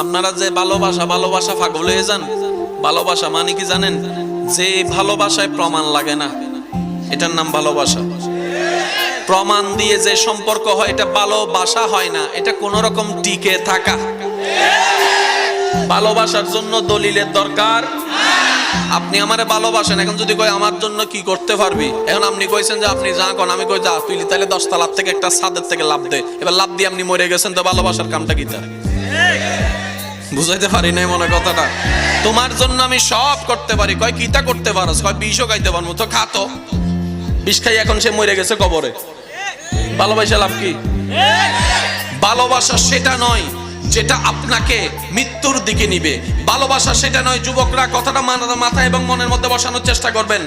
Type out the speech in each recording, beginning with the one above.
আপনারা যে ভালোবাসা ভালোবাসা পাগল হয়ে যান, ভালোবাসা মানে কি জানেন? যে ভালোবাসায় প্রমাণ লাগে না, এটার নাম ভালোবাসা। প্রমাণ দিয়ে যে সম্পর্ক হয় এটা ভালোবাসা হয় না, এটা কোন রকম টিকে থাকা। ভালোবাসার জন্য দলিলের দরকার। আপনি আমারে ভালোবাসেন, এখন যদি কই আমার জন্য কি করতে পারবি, এখন আপনি কইছেন যে আপনি যা কোন, আমি কই যা তুই তাহলে 10 তলা থেকে একটা ছাদের থেকে লাফ দে, এবার লাফ দিয়ে আপনি মরে গেছেন, তো ভালোবাসার কামটা কি? তার বুঝাইতে পারি নাই মনে কথাটা। তোমার জন্য আমি সব করতে পারি, কয় কিতা করতে পারস, কয় বিষও খাইতে পারবো, তো খাতো বিষ খাই, এখন সে মরে গেছে কবরে। ভালোবাসা লাভ কি? ভালোবাসা সেটা নয় যেটা আপনাকে মৃত্যুর দিকে নিবে। ভালোবাসা সেটা নয়, যুবকরা কথাটা মাথা এবং মনের মধ্যে বসানোর চেষ্টা করবেন।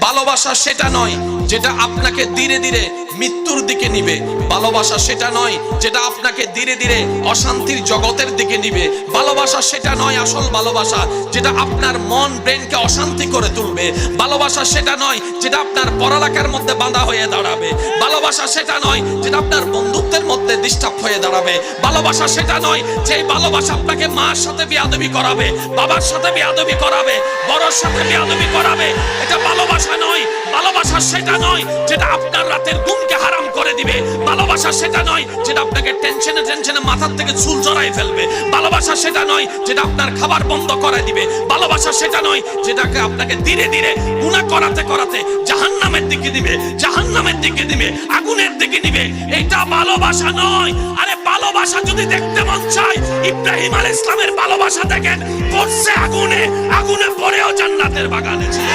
ভালোবাসা সেটা নয় যেটা আপনাকে ধীরে ধীরে মৃত্যুর দিকে নিবে। ভালোবাসা সেটা নয় যেটা আপনাকে ধীরে ধীরে অশান্তির জগতের দিকে নিবে। ভালোবাসা সেটা নয় আসল ভালোবাসা, যেটা আপনার মন ব্রেনকে অশান্তি করে তুলবে। ভালোবাসা সেটা নয় যেটা আপনার পড়ালেখার মধ্যে বাধা হয়ে দাঁড়াবে। ভালোবাসা সেটা নয় যেটা আপনার বন্ধুত্বের মধ্যে ডিস্টার্ব হয়ে দাঁড়াবে। ভালোবাসা সেটা নয় যে ভালোবাসা আপনাকে মার সাথে বিয়াদবি করাবে, বাবার সাথে বিয়াদবি করাবে, বড়র সাথে বিয়াদবি করাবে। এটা ভালোবাসা নয়। ভালোবাসা সেটা নয় যেটা আপনার রাতের ঘুমকে হারাম করে দিবে। ভালোবাসা সেটা নয় যেটা আপনাকে টেনশনে টেনশনে মাথার থেকে চুল জড়াই ফেলবে। ভালোবাসা সেটা নয় যেটা আপনার খাবার বন্ধ করে দিবে। ভালোবাসা সেটা নয় যেটাকে আপনাকে ধীরে ধীরে গুনাহ করাতে করাতে জাহান্নামের দিকে দিবে, জাহান্নামের দিকে দিবে, আগুনের দিকে দিবে। এটা ভালোবাসা নয়। আরে ভালোবাসা যদি দেখতে মন চায়, ইব্রাহিম আলাইহিস সালামের ভালোবাসা দেখেন, পড়ছে আগুনে, আগুনে পড়েও জান্নাতের বাগানে ছিল।